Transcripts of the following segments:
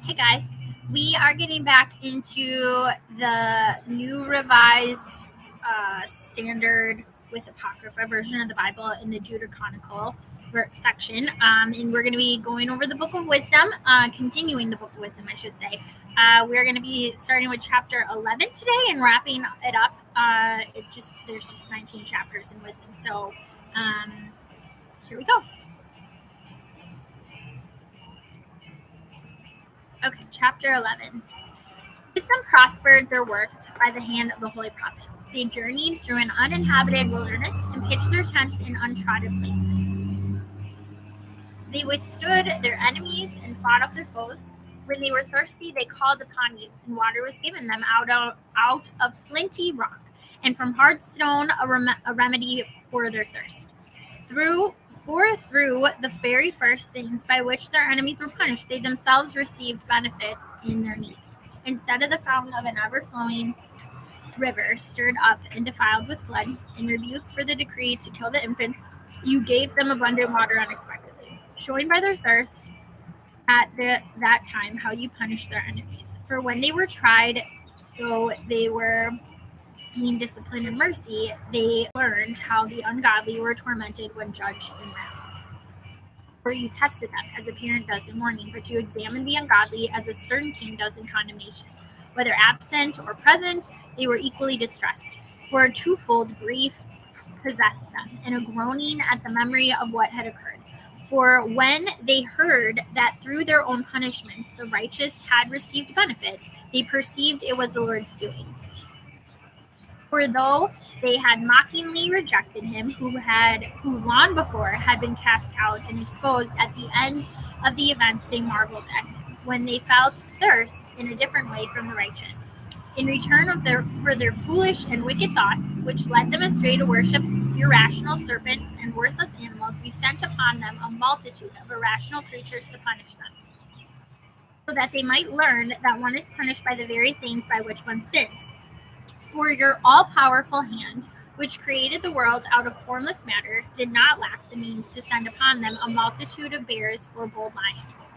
Hey guys, we are getting back into the new revised standard with Apocrypha version of the Bible in the Deuterocanonical section. And we're going to be going over the Book of Wisdom, continuing the Book of Wisdom, I should say. We're going to be starting with chapter 11 today and wrapping it up. There's just 19 chapters in Wisdom. So here we go. Okay, chapter 11. Wisdom prospered their works by the hand of the holy prophet. They journeyed through an uninhabited wilderness and pitched their tents in untrodden places. They withstood their enemies and fought off their foes. When they were thirsty, they called upon you, and water was given them out of flinty rock, and from hard stone a remedy for their thirst. Through the very first things by which their enemies were punished, they themselves received benefit in their need. Instead of the fountain of an ever-flowing river stirred up and defiled with blood, in rebuke for the decree to kill the infants, you gave them abundant water unexpectedly, showing by their thirst at that time how you punished their enemies. For when they were tried, though they were being disciplined in mercy, they learned how the ungodly were tormented when judged in wrath. For you tested them as a parent does in warning, but you examined the ungodly as a stern king does in condemnation. Whether absent or present, they were equally distressed, for a twofold grief possessed them, and a groaning at the memory of what had occurred. For when they heard that through their own punishments the righteous had received benefit, they perceived it was the Lord's doing. For though they had mockingly rejected him who long before had been cast out and exposed at the end of the events, they marveled at him, when they felt thirst in a different way from the righteous. In return for their foolish and wicked thoughts, which led them astray to worship irrational serpents and worthless animals, you sent upon them a multitude of irrational creatures to punish them, so that they might learn that one is punished by the very things by which one sins. For your all-powerful hand, which created the world out of formless matter, did not lack the means to send upon them a multitude of bears or bold lions,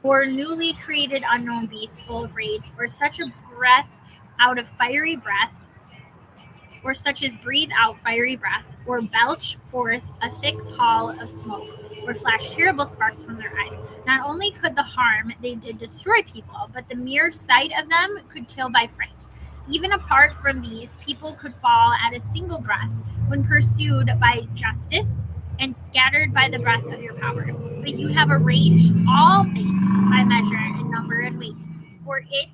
or newly created unknown beasts full of rage, or such a breath out of fiery breath, or such as breathe out fiery breath, or belch forth a thick pall of smoke, or flash terrible sparks from their eyes. Not only could the harm they did destroy people, but the mere sight of them could kill by fright. Even apart from these, people could fall at a single breath when pursued by justice and scattered by the breath of your power. But you have arranged all things by measure and number and weight, for it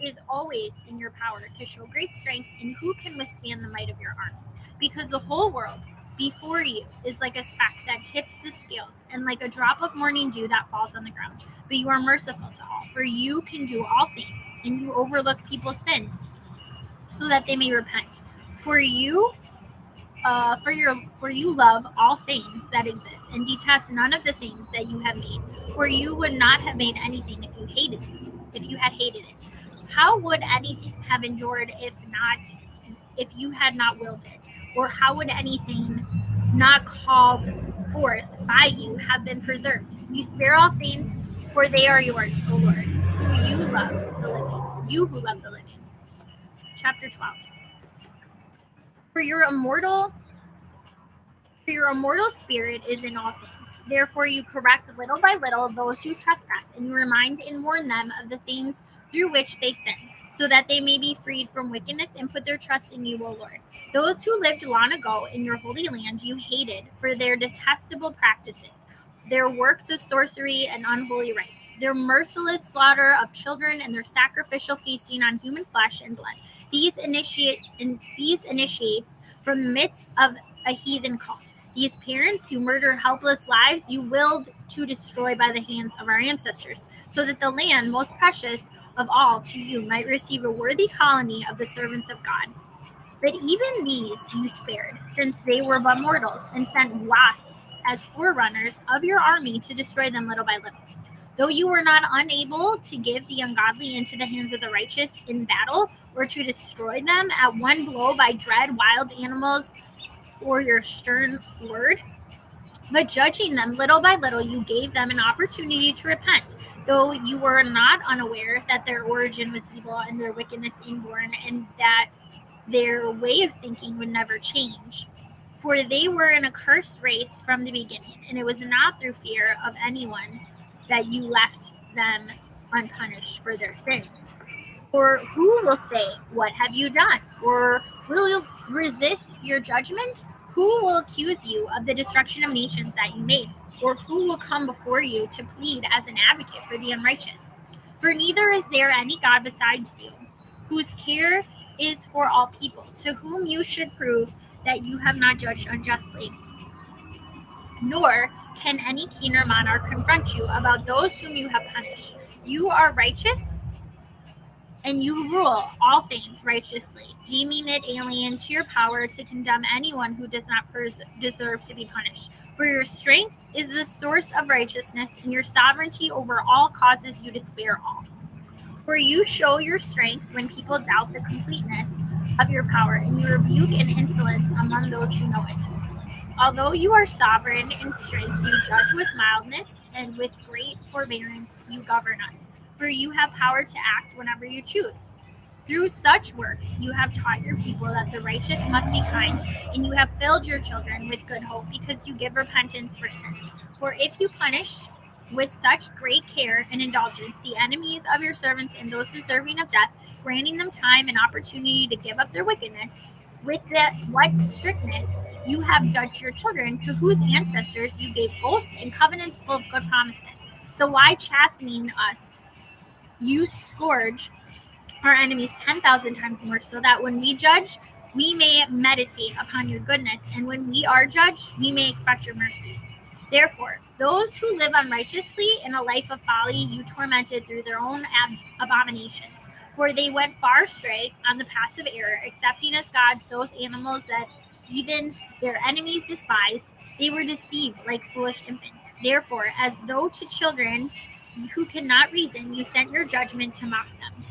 is always in your power to show great strength, and who can withstand the might of your arm? Because the whole world before you is like a speck that tips the scales, and like a drop of morning dew that falls on the ground. But you are merciful to all, for you can do all things, and you overlook people's sins, so that they may repent. For you love all things that exist, and detest none of the things that you have made. For you would not have made anything if you had hated it. How would anything have endured if you had not willed it? Or how would anything not called forth by you have been preserved? You spare all things, for they are yours, O Lord, who love the living. Chapter 12. For your immortal spirit is in all things. Therefore you correct little by little those who trespass, and you remind and warn them of the things through which they sin, so that they may be freed from wickedness and put their trust in you, O Lord. Those who lived long ago in your holy land you hated for their detestable practices, their works of sorcery and unholy rites, their merciless slaughter of children, and their sacrificial feasting on human flesh and blood. These initiates from the midst of a heathen cult. These parents who murder helpless lives you willed to destroy by the hands of our ancestors, so that the land most precious of all to you might receive a worthy colony of the servants of God. But even these you spared, since they were but mortals, and sent wasps as forerunners of your army to destroy them little by little. Though you were not unable to give the ungodly into the hands of the righteous in battle, or to destroy them at one blow by dread wild animals or your stern word, But judging them little by little, you gave them an opportunity to repent, though you were not unaware that their origin was evil and their wickedness inborn, and that their way of thinking would never change. For they were an accursed race from the beginning, and it was not through fear of anyone that you left them unpunished for their sins. For who will say, "What have you done?" Or will you resist your judgment? Who will accuse you of the destruction of nations that you made? Or who will come before you to plead as an advocate for the unrighteous? For neither is there any God besides you, whose care is for all people, to whom you should prove that you have not judged unjustly. Nor can any king or monarch confront you about those whom you have punished. You are righteous, and you rule all things righteously, deeming it alien to your power to condemn anyone who does not deserve to be punished. For your strength is the source of righteousness, and your sovereignty over all causes you to spare all. For you show your strength when people doubt the completeness of your power, and you rebuke an insolence among those who know it. Although you are sovereign in strength, you judge with mildness, and with great forbearance you govern us. For you have power to act whenever you choose. Through such works you have taught your people that the righteous must be kind, and you have filled your children with good hope, because you give repentance for sins. For if you punish with such great care and indulgence the enemies of your servants and those deserving of death, granting them time and opportunity to give up their wickedness, with what strictness you have judged your children, to whose ancestors you gave oaths and covenants full of good promises. So why chastening us, you scourge our enemies 10,000 times more, so that when we judge, we may meditate upon your goodness, and when we are judged, we may expect your mercy. Therefore, those who live unrighteously in a life of folly, you tormented through their own abominations. For they went far astray on the paths of error, accepting as gods those animals that even their enemies despised. They were deceived like foolish infants. Therefore, as though to children who cannot reason, you sent your judgment to mock them.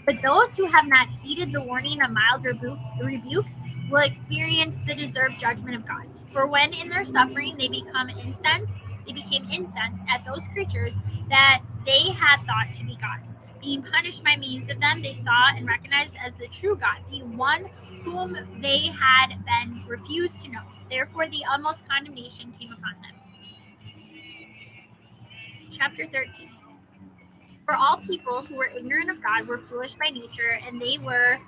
But those who have not heeded the warning of mild rebukes will experience the deserved judgment of God. For when in their suffering they became incensed at those creatures that they had thought to be gods. Being punished by means of them, they saw and recognized as the true God, the one whom they had been refused to know. Therefore, the utmost condemnation came upon them. Chapter 13. For all people who were ignorant of God were foolish by nature, and they were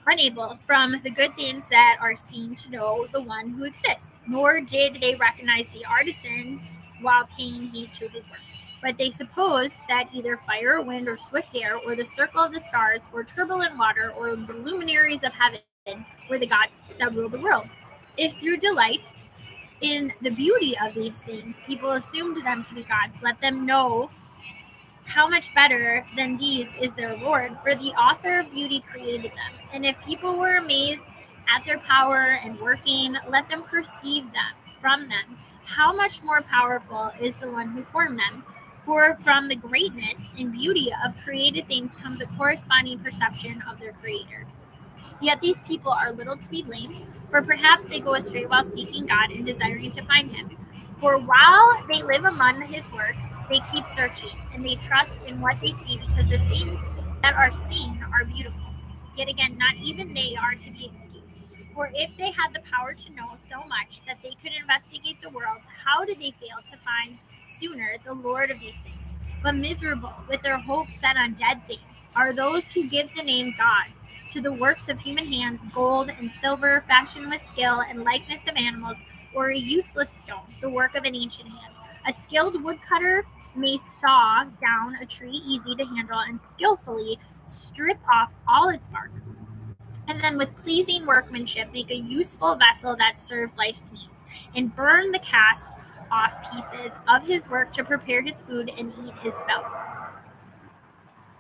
unable from the good things that are seen to know the one who exists, nor did they recognize the artisan while paying heed to his works. But they supposed that either fire or wind or swift air or the circle of the stars or turbulent water or the luminaries of heaven were the gods that ruled the world. If through delight in the beauty of these things people assumed them to be gods, let them know how much better than these is their Lord, for the author of beauty created them. And if people were amazed at their power and working, let them perceive them from them how much more powerful is the one who formed them. For from the greatness and beauty of created things comes a corresponding perception of their creator. Yet these people are little to be blamed, for perhaps they go astray while seeking God and desiring to find him. For while they live among his works, they keep searching, and they trust in what they see, because the things that are seen are beautiful. Yet again, not even they are to be excused. For if they had the power to know so much that they could investigate the world, how did they fail to find sooner the Lord of these things? But miserable, with their hope set on dead things, are those who give the name gods to the works of human hands, gold and silver fashioned with skill and likeness of animals, or a useless stone, the work of an ancient hand. A skilled woodcutter may saw down a tree easy to handle and skillfully strip off all its bark, and then with pleasing workmanship make a useful vessel that serves life's needs, and burn the cast off pieces of his work to prepare his food and eat his fill.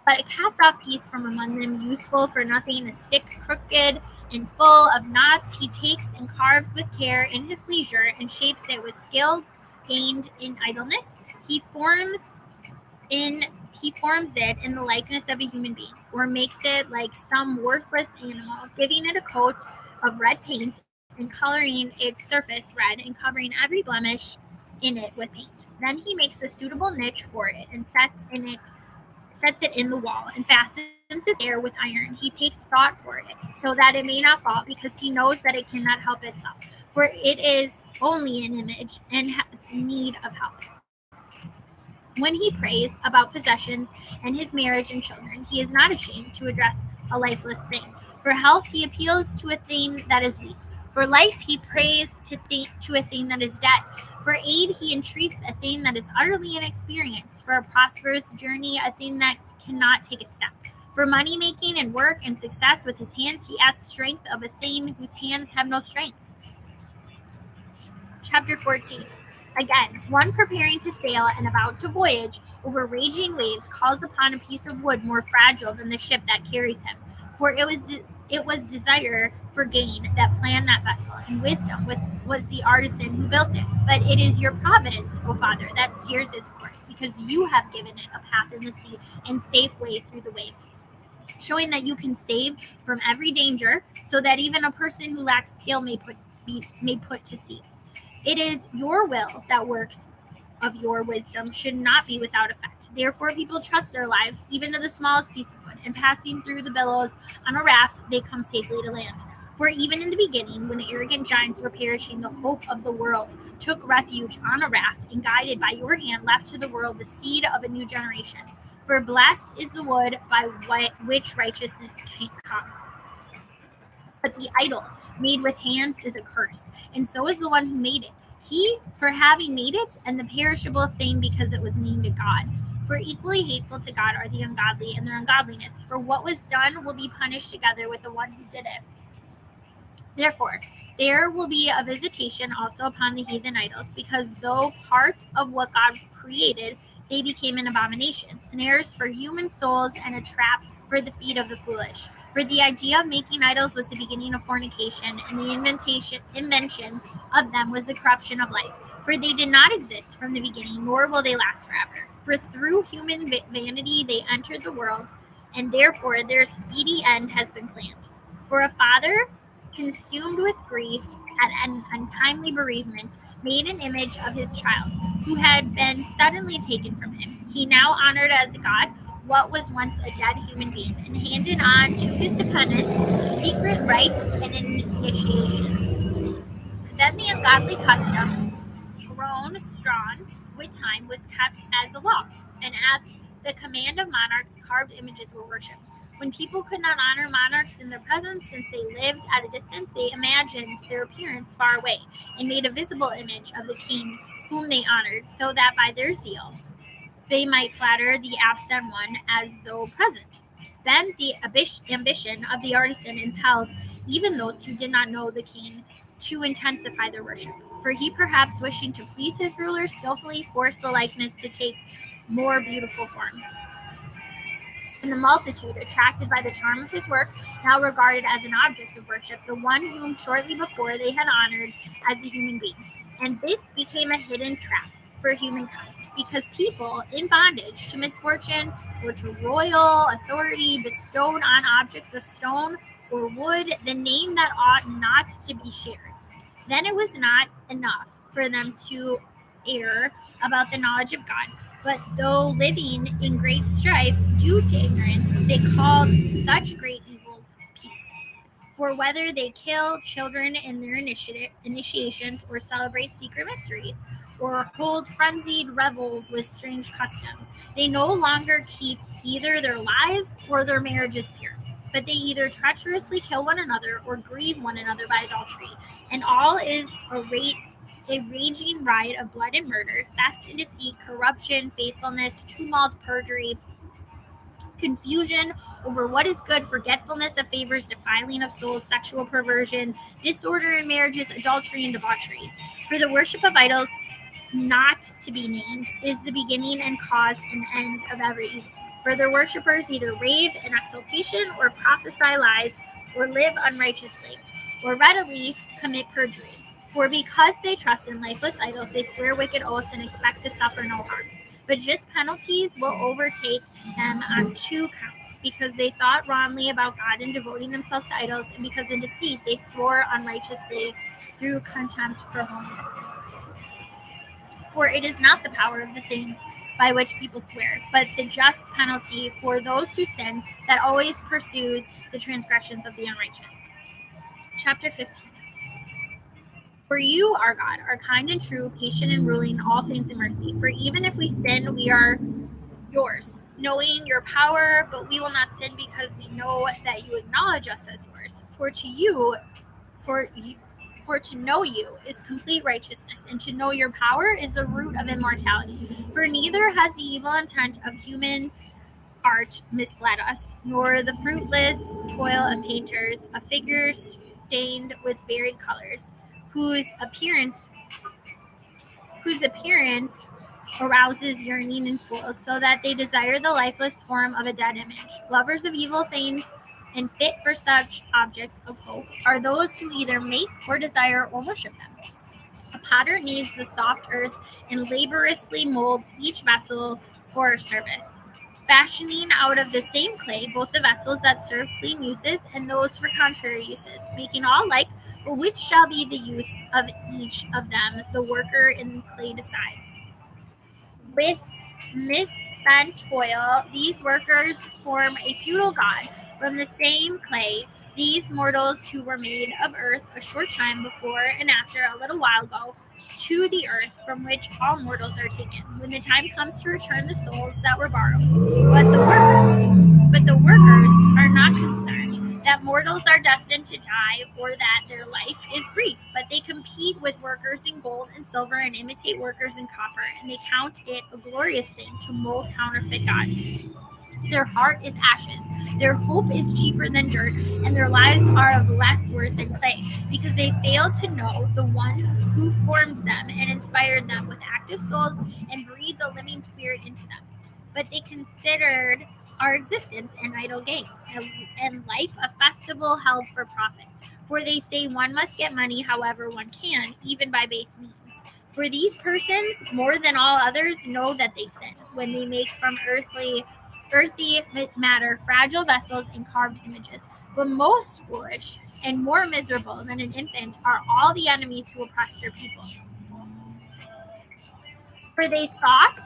But a cast-off piece from among them, useful for nothing, a stick crooked and full of knots, he takes and carves with care in his leisure, and shapes it with skill gained in idleness. He forms it in the likeness of a human being, or makes it like some worthless animal, giving it a coat of red paint and coloring its surface red and covering every blemish in it with paint. Then he makes a suitable niche for it and sets it in the wall and fastens it there with iron. He takes thought for it, so that it may not fall, because he knows that it cannot help itself, for it is only an image and has need of help. When he prays about possessions and his marriage and children, he is not ashamed to address a lifeless thing. For health, he appeals to a thing that is weak. For life, he prays to a thing that is dead. For aid, he entreats a thing that is utterly inexperienced. For a prosperous journey, a thing that cannot take a step. For money making and work and success with his hands, he asks strength of a thing whose hands have no strength. Chapter 14. Again, one preparing to sail and about to voyage over raging waves calls upon a piece of wood more fragile than the ship that carries him. For it was desire for gain that planned that vessel, and wisdom was the artisan who built it. But it is your providence, O Father, that steers its course, because you have given it a path in the sea and safe way through the waves, showing that you can save from every danger, so that even a person who lacks skill may put to sea. It is your will that works of your wisdom should not be without effect. Therefore, people trust their lives, even to the smallest piece of wood, and passing through the billows on a raft, they come safely to land. For even in the beginning, when arrogant giants were perishing, the hope of the world took refuge on a raft, and guided by your hand left to the world the seed of a new generation. For blessed is the wood by which righteousness comes. But the idol made with hands is accursed, and so is the one who made it. He, for having made it, and the perishable thing because it was named a God. For equally hateful to God are the ungodly and their ungodliness. For what was done will be punished together with the one who did it. Therefore, there will be a visitation also upon the heathen idols, because though part of what God created, they became an abomination, snares for human souls and a trap for the feet of the foolish. For the idea of making idols was the beginning of fornication, and the invention of them was the corruption of life. For they did not exist from the beginning, nor will they last forever. For through human vanity they entered the world, and therefore their speedy end has been planned. For a father, consumed with grief at an untimely bereavement, made an image of his child, who had been suddenly taken from him. He now honored as a god what was once a dead human being, and handed on to his dependents secret rites and initiations. Then the ungodly custom, grown strong with time, was kept as a law, and at the command of monarchs, carved images were worshipped. When people could not honor monarchs in their presence, since they lived at a distance, they imagined their appearance far away, and made a visible image of the king whom they honored, so that by their zeal they might flatter the absent one as though present. Then the ambition of the artisan impelled even those who did not know the king to intensify their worship. For he, perhaps wishing to please his ruler, skillfully forced the likeness to take more beautiful form. And the multitude, attracted by the charm of his work, now regarded as an object of worship the one whom shortly before they had honored as a human being. And this became a hidden trap for humankind, because people in bondage to misfortune or to royal authority bestowed on objects of stone or wood the name that ought not to be shared. Then it was not enough for them to err about the knowledge of God, but though living in great strife due to ignorance, they called such great evils peace. For whether they kill children in their initiations, or celebrate secret mysteries, or hold frenzied revels with strange customs, they no longer keep either their lives or their marriages pure, but they either treacherously kill one another or grieve one another by adultery. And all is a raging riot of blood and murder, theft and deceit, corruption, faithfulness, tumult, perjury, confusion over what is good, forgetfulness of favors, defiling of souls, sexual perversion, disorder in marriages, adultery, and debauchery. For the worship of idols, not to be named, is the beginning and cause and end of every evil. For their worshippers either rave in exultation, or prophesy lies, or live unrighteously, or readily commit perjury. For because they trust in lifeless idols, they swear wicked oaths and expect to suffer no harm. but just penalties will overtake them on 2 counts, because they thought wrongly about God in devoting themselves to idols, and because in deceit they swore unrighteously through contempt for holiness. For it is not the power of the things by which people swear, but the just penalty for those who sin that always pursues the transgressions of the unrighteous. Chapter 15. For you, our God, are kind and true, patient and ruling all things in mercy. For even if we sin, we are yours, knowing your power, but we will not sin because we know that you acknowledge us as yours. For to know you is complete righteousness, and to know your power is the root of immortality. For neither has the evil intent of human art misled us, nor the fruitless toil of painters, of figures stained with varied colors, whose appearance arouses yearning in fools, so that they desire the lifeless form of a dead image. Lovers of evil things and fit for such objects of hope are those who either make or desire or worship them. A potter needs the soft earth and laboriously molds each vessel for service, fashioning out of the same clay both the vessels that serve clean uses and those for contrary uses, making all alike, but which shall be the use of each of them, the worker in clay decides. With misspent toil, these workers form a futile god from the same clay. These mortals who were made of earth a short time before and after a little while go to the earth from which all mortals are taken, when the time comes to return the souls that were borrowed. But the workers are not concerned that mortals are destined to die or that their life is brief, but they compete with workers in gold and silver and imitate workers in copper, and they count it a glorious thing to mold counterfeit gods. Their heart is ashes, their hope is cheaper than dirt, and their lives are of less worth than clay, because they failed to know the one who formed them and inspired them with active souls and breathed the living spirit into them. But they considered our existence an idle game, and life a festival held for profit. For they say one must get money however one can, even by base means. For these persons, more than all others, know that they sin when they make from earthy matter fragile vessels and carved images. But most foolish and more miserable than an infant are all the enemies who oppress your people. For they thought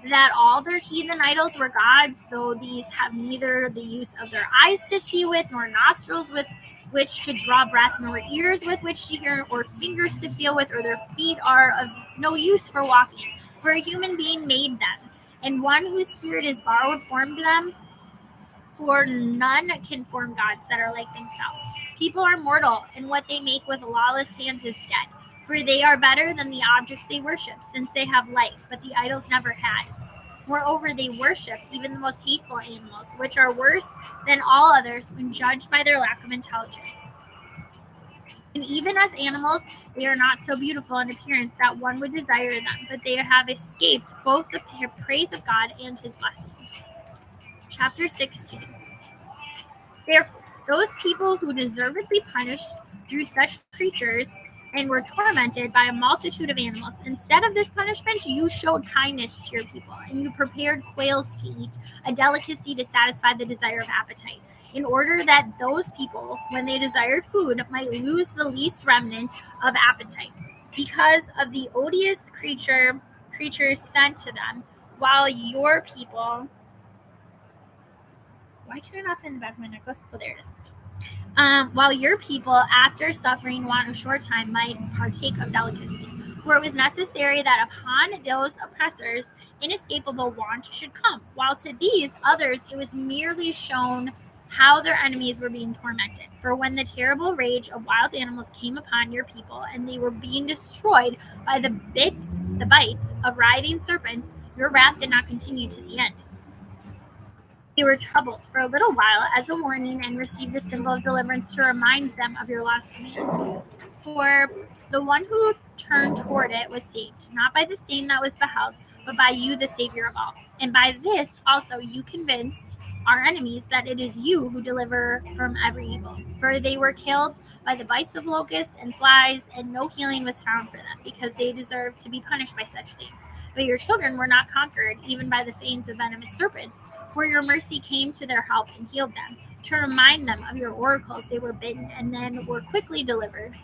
that all their heathen idols were gods, though these have neither the use of their eyes to see with, nor nostrils with which to draw breath, nor ears with which to hear, or fingers to feel with, or their feet are of no use for walking. For a human being made them, and one whose spirit is borrowed formed them. For none can form gods that are like themselves. People are mortal, and what they make with lawless hands is dead. For they are better than the objects they worship, since they have life, but the idols never had. Moreover, they worship even the most hateful animals, which are worse than all others when judged by their lack of intelligence. And even as animals, they are not so beautiful in appearance that one would desire them, but they have escaped both the praise of God and his blessing. Chapter 16. Therefore, those people who deservedly punished through such creatures and were tormented by a multitude of animals, instead of this punishment, you showed kindness to your people, and you prepared quails to eat, a delicacy to satisfy the desire of appetite, in order that those people, when they desired food, might lose the least remnant of appetite, because of the odious creatures sent to them, while your people... Why can I not find the back of my necklace? Oh, there it is. While your people, after suffering want a short time, might partake of delicacies. For it was necessary that upon those oppressors inescapable want should come, while to these others it was merely shown how their enemies were being tormented. For when the terrible rage of wild animals came upon your people, and they were being destroyed by the bites of writhing serpents, your wrath did not continue to the end. They were troubled for a little while as a warning, and received the symbol of deliverance to remind them of your last command. For the one who turned toward it was saved, not by the thing that was beheld, but by you, the Savior of all. And by this also you convinced our enemies that it is you who deliver from every evil. For they were killed by the bites of locusts and flies, and no healing was found for them, because they deserved to be punished by such things. But your children were not conquered, even by the fangs of venomous serpents, for your mercy came to their help and healed them. To remind them of your oracles, they were bitten and then were quickly delivered,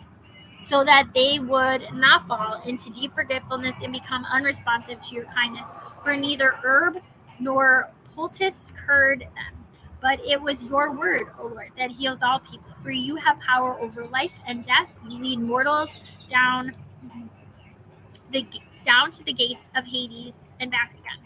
so that they would not fall into deep forgetfulness and become unresponsive to your kindness. For neither herb nor poultice cured them, but it was your word, O Lord, that heals all people. For you have power over life and death. You lead mortals down to the gates of Hades and back again.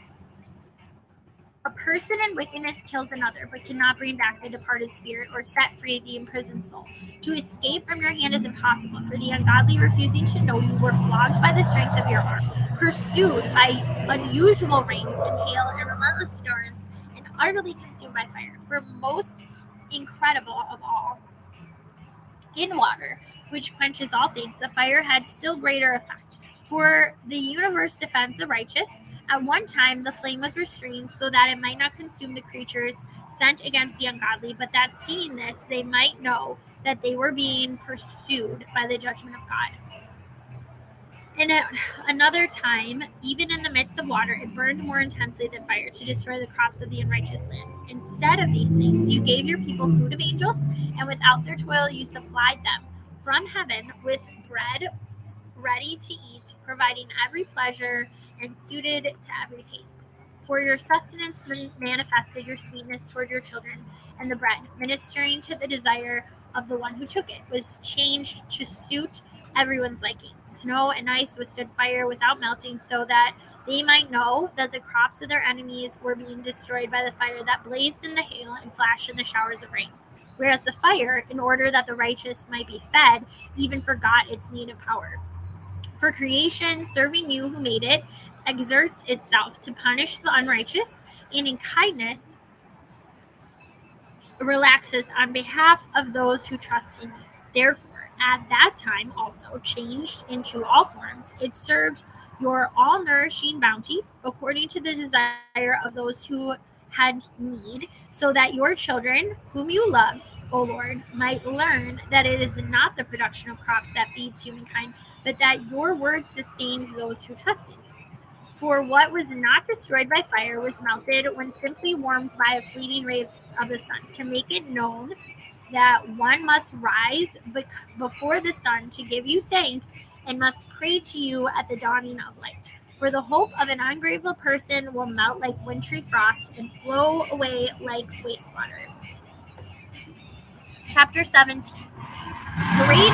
A person in wickedness kills another, but cannot bring back the departed spirit or set free the imprisoned soul. To escape from your hand is impossible, for the ungodly, refusing to know you, were flogged by the strength of your arm, pursued by unusual rains and hail and relentless storms, and utterly consumed by fire. For most incredible of all, in water, which quenches all things, the fire had still greater effect. For the universe defends the righteous. At one time, the flame was restrained so that it might not consume the creatures sent against the ungodly, but that seeing this, they might know that they were being pursued by the judgment of God. And at another time, even in the midst of water, it burned more intensely than fire to destroy the crops of the unrighteous land. Instead of these things, you gave your people food of angels, and without their toil, you supplied them from heaven with bread ready to eat, providing every pleasure and suited to every taste. For your sustenance manifested your sweetness toward your children, and the bread, ministering to the desire of the one who took it, was changed to suit everyone's liking. Snow and ice withstood fire without melting, so that they might know that the crops of their enemies were being destroyed by the fire that blazed in the hail and flashed in the showers of rain. Whereas the fire, in order that the righteous might be fed, even forgot its need of power. For creation, serving you who made it, exerts itself to punish the unrighteous, and in kindness relaxes on behalf of those who trust in you. Therefore, at that time also changed into all forms, it served your all-nourishing bounty according to the desire of those who had need, so that your children, whom you loved, O Lord, might learn that it is not the production of crops that feeds humankind, but that your word sustains those who trust in you. For what was not destroyed by fire was melted when simply warmed by a fleeting ray of the sun, to make it known that one must rise before the sun to give you thanks, and must pray to you at the dawning of light. For the hope of an ungrateful person will melt like wintry frost and flow away like wastewater. Chapter 17. Great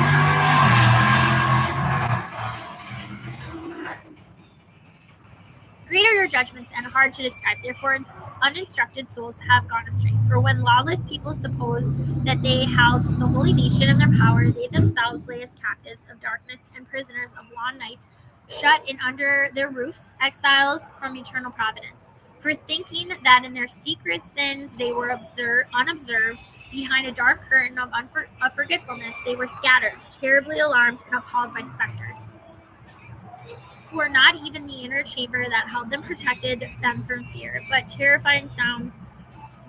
are your judgments and hard to describe. Therefore, uninstructed souls have gone astray. For when lawless people suppose that they held the holy nation in their power, they themselves lay as captives of darkness and prisoners of long night, shut in under their roofs, exiles from eternal providence. For thinking that in their secret sins they were unobserved, behind a dark curtain of forgetfulness, they were scattered, terribly alarmed and appalled by specters. For not even the inner chamber that held them protected them from fear, but terrifying sounds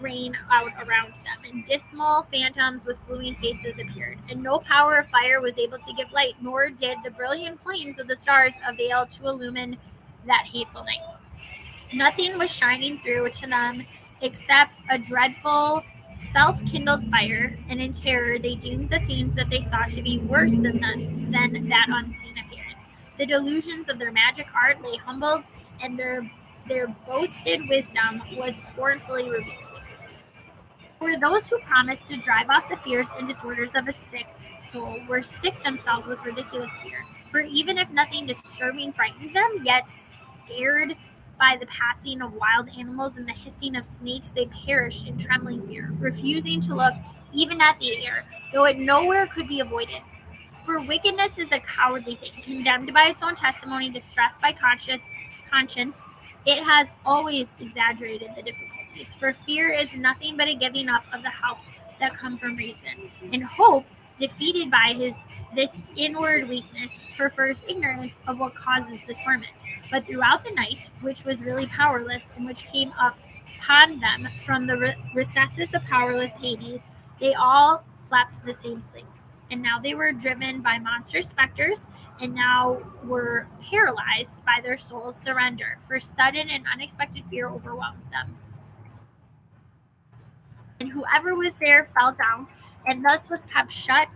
rang out around them, and dismal phantoms with gloomy faces appeared. And no power of fire was able to give light, nor did the brilliant flames of the stars avail to illumine that hateful night. Nothing was shining through to them except a dreadful, self-kindled fire, and in terror they deemed the things that they saw to be worse than that unseen appearance. The delusions of their magic art lay humbled, and their boasted wisdom was scornfully revealed. For those who promised to drive off the fears and disorders of a sick soul were sick themselves with ridiculous fear. For even if nothing disturbing frightened them, yet scared by the passing of wild animals and the hissing of snakes, they perished in trembling fear, refusing to look even at the air, though it nowhere could be avoided. For wickedness is a cowardly thing, condemned by its own testimony, distressed by conscience. It has always exaggerated the difficulties. For fear is nothing but a giving up of the helps that come from reason. And hope, defeated by this inward weakness, prefers ignorance of what causes the torment. But throughout the night, which was really powerless, and which came up upon them from the recesses of powerless Hades. They all slept the same sleep. And now they were driven by monster specters, and now were paralyzed by their soul's surrender, for sudden and unexpected fear overwhelmed them. And whoever was there fell down, and thus was kept shut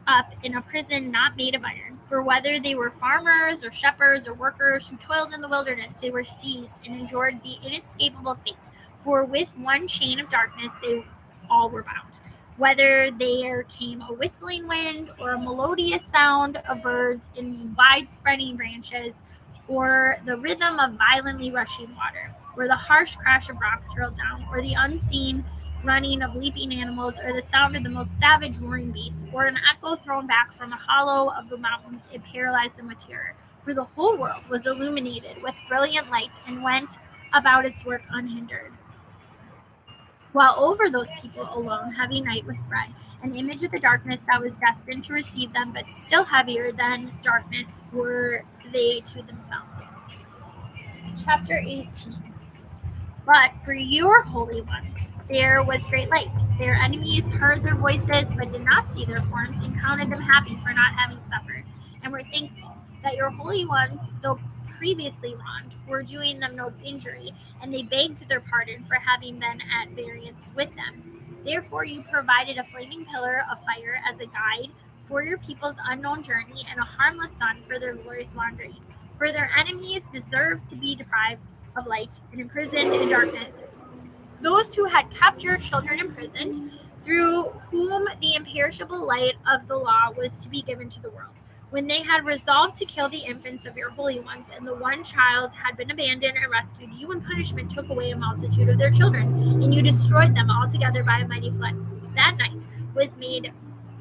up in a prison not made of iron. For whether they were farmers or shepherds or workers who toiled in the wilderness, they were seized and endured the inescapable fate. For with one chain of darkness they all were bound. Whether there came a whistling wind, or a melodious sound of birds in wide-spreading branches, or the rhythm of violently rushing water, or the harsh crash of rocks hurled down, or the unseen running of leaping animals, or the sound of the most savage roaring beast, or an echo thrown back from a hollow of the mountains, it paralyzed them with terror. For the whole world was illuminated with brilliant light, and went about its work unhindered. While over those people alone heavy night was spread, an image of the darkness that was destined to receive them, but still heavier than darkness were they to themselves. Chapter 18. But for your holy ones there was great light. Their enemies heard their voices, but did not see their forms, and counted them happy for not having suffered, and were thankful that your holy ones, though previously wronged, were doing them no injury, and they begged their pardon for having been at variance with them. Therefore you provided a flaming pillar of fire as a guide for your people's unknown journey, and a harmless sun for their glorious wandering. For their enemies deserved to be deprived of light and imprisoned in darkness. Those who had kept your children imprisoned, through whom the imperishable light of the law was to be given to the world. When they had resolved to kill the infants of your holy ones, and the one child had been abandoned and rescued, you in punishment took away a multitude of their children, and you destroyed them altogether by a mighty flood. That night was made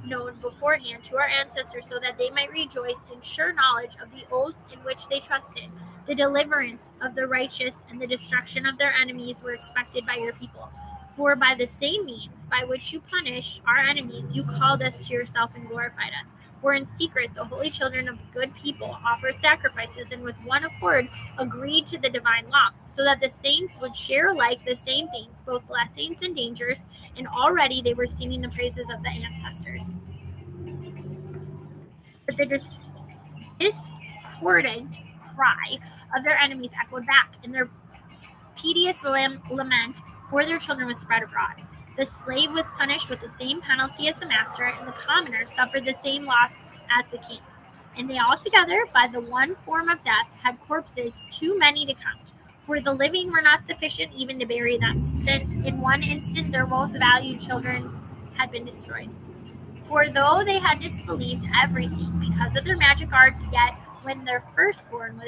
known beforehand to our ancestors, so that they might rejoice in sure knowledge of the oaths in which they trusted. The deliverance of the righteous and the destruction of their enemies were expected by your people. For by the same means by which you punished our enemies, you called us to yourself and glorified us. For in secret the holy children of good people offered sacrifices, and with one accord agreed to the divine law, so that the saints would share alike the same things, both blessings and dangers, and already they were singing the praises of the ancestors. But the discordant cry of their enemies echoed back, and their piteous lament for their children was spread abroad. The slave was punished with the same penalty as the master, and the commoner suffered the same loss as the king. And they all together, by the one form of death, had corpses too many to count. For the living were not sufficient even to bury them, since in one instant their most valued children had been destroyed. For though they had disbelieved everything because of their magic arts, yet when their firstborn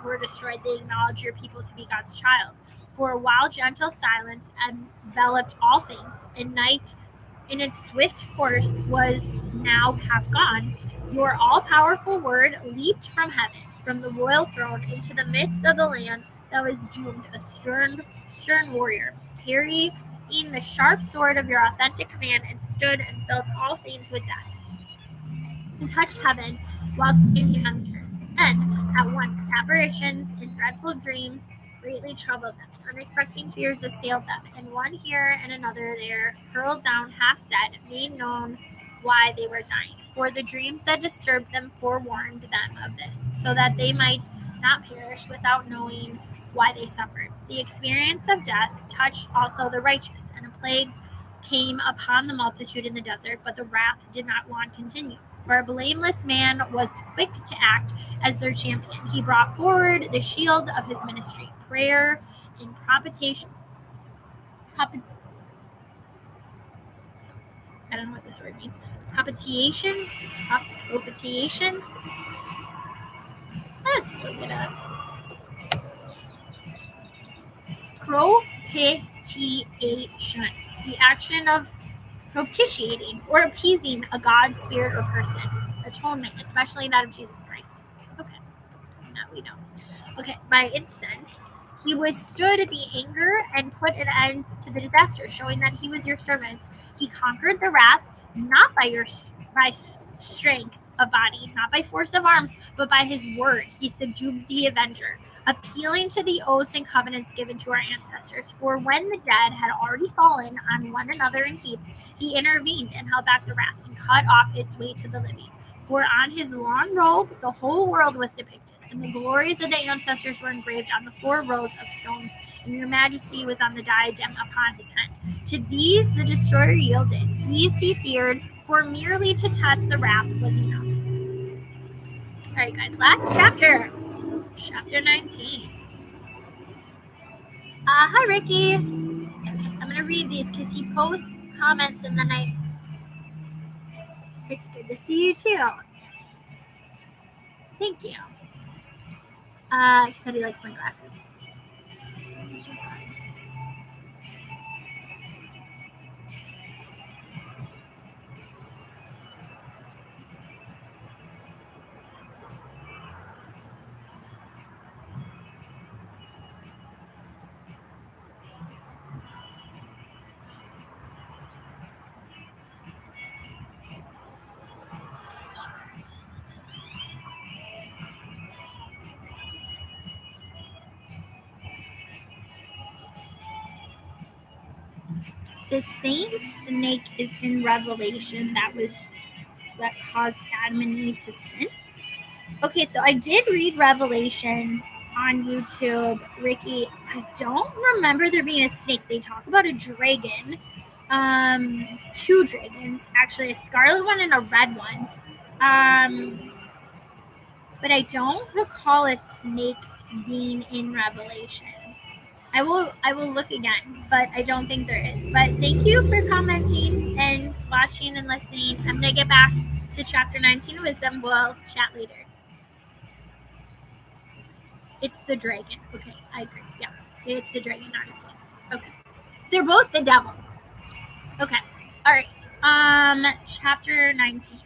were destroyed, they acknowledged your people to be God's child. For while gentle silence enveloped all things, and night in its swift course was now half gone, your all-powerful word leaped from heaven, from the royal throne, into the midst of the land that was doomed, a stern warrior, carrying the sharp sword of your authentic command, and stood and filled all things with death, and touched heaven while standing on the earth. Then, at once, apparitions and dreadful dreams greatly troubled them, and unexpected fears assailed them, and one here and another there, hurled down half dead, made known why they were dying. For the dreams that disturbed them forewarned them of this, so that they might not perish without knowing why they suffered. The experience of death touched also the righteous, and a plague came upon the multitude in the desert, but the wrath did not long continue. For a blameless man was quick to act as their champion. He brought forward the shield of his ministry, prayer and propitiation. I don't know what this word means. Propitiation? Let's look it up. Propitiation. The action of propitiating or appeasing a god, spirit, or person. Atonement, especially that of Jesus Christ. Okay, now we know. Okay, by incense, he withstood the anger and put an end to the disaster, showing that he was your servant. He conquered the wrath, not by strength of body, not by force of arms, but by his word. He subdued the avenger. appealing to the oaths and covenants given to our ancestors. For when the dead had already fallen on one another in heaps, he intervened and held back the wrath and cut off its way to the living. For on his long robe the whole world was depicted, and the glories of the ancestors were engraved on the 4 rows of stones, and your majesty was on the diadem upon his head. To these the destroyer yielded. These he feared, for merely to test the wrath was enough. All right, guys, last chapter. Chapter 19. Hi, Ricky. I'm going to read these because he posts comments and then it's good to see you too. Thank you. He said he likes my glasses. The same snake is in Revelation that caused Adam and Eve to sin. Okay, so I did read Revelation on YouTube, Ricky. I don't remember there being a snake. They talk about a dragon, 2 dragons, actually, a scarlet one and a red one. But I don't recall a snake being in Revelation. I will look again, but I don't think there is. But thank you for commenting and watching and listening. I'm gonna get back to chapter 19 with them. We'll chat later. It's the dragon. Okay, I agree. Yeah, it's the dragon, not a snake. Okay, they're both the devil. Okay, all right. Chapter 19.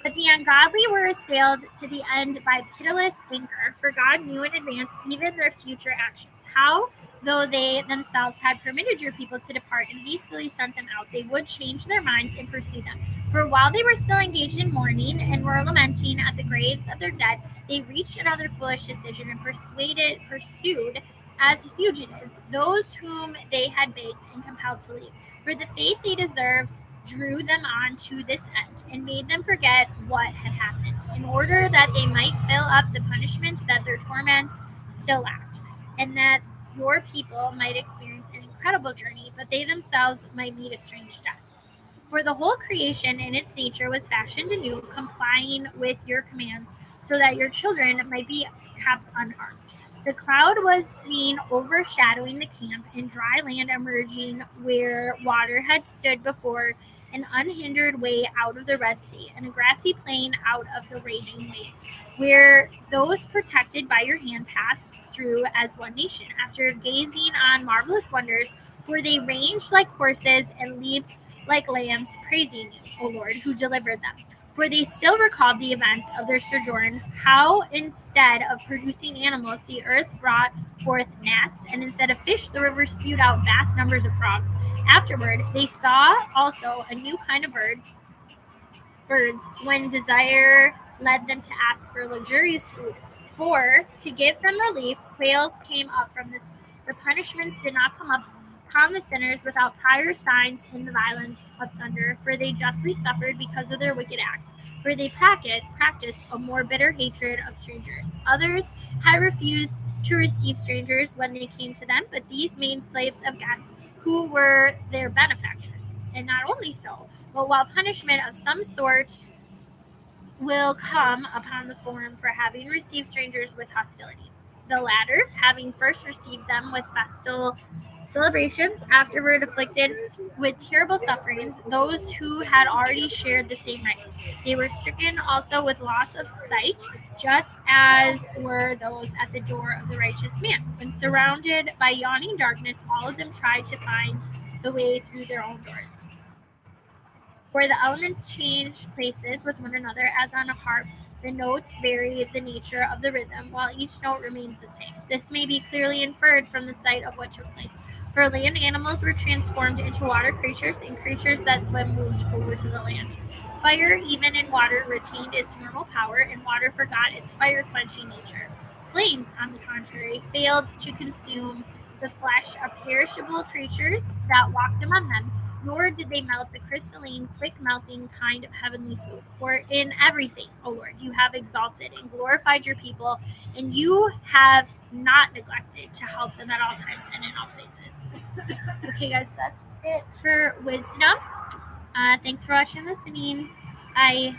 But the ungodly were assailed to the end by pitiless anger, for God knew in advance even their future actions. How, though they themselves had permitted your people to depart and hastily sent them out, they would change their minds and pursue them. For while they were still engaged in mourning and were lamenting at the graves of their dead, they reached another foolish decision and pursued as fugitives those whom they had baked and compelled to leave. For the fate they deserved drew them on to this end and made them forget what had happened, in order that they might fill up the punishment that their torments still lacked, and that your people might experience an incredible journey, but they themselves might meet a strange death. For the whole creation in its nature was fashioned anew, complying with your commands, so that your children might be kept unharmed. The cloud was seen overshadowing the camp, and dry land emerging where water had stood before, an unhindered way out of the Red Sea, and a grassy plain out of the raging waves, where those protected by your hand passed through as one nation, after gazing on marvelous wonders, for they ranged like horses and leaped like lambs, praising you, O Lord, who delivered them. For they still recalled the events of their sojourn, how instead of producing animals, the earth brought forth gnats, and instead of fish, the river spewed out vast numbers of frogs. Afterward, they saw also a new kind of birds, when desire led them to ask for luxurious food. For, to give them relief, quails came up from the sea. The punishments did not come up upon the sinners without prior signs in the violence of thunder, for they justly suffered because of their wicked acts. For they practiced a more bitter hatred of strangers. Others had refused to receive strangers when they came to them, but these made slaves of guests who were their benefactors. And not only so, but while punishment of some sort will come upon the form for having received strangers with hostility. The latter, having first received them with festal celebrations, afterward afflicted with terrible sufferings those who had already shared the same rights. They were stricken also with loss of sight, just as were those at the door of the righteous man. When surrounded by yawning darkness, all of them tried to find the way through their own doors. For the elements change places with one another as on a harp. The notes vary the nature of the rhythm, while each note remains the same. This may be clearly inferred from the sight of what took place. For land animals were transformed into water creatures, and creatures that swim moved over to the land. Fire, even in water, retained its normal power, and water forgot its fire-quenching nature. flames, on the contrary, failed to consume the flesh of perishable creatures that walked among them, nor did they melt the crystalline, quick-melting kind of heavenly food. For in everything, O Lord, you have exalted and glorified your people, and you have not neglected to help them at all times and in all places. Okay, guys, that's it for wisdom. Thanks for watching and listening. Bye.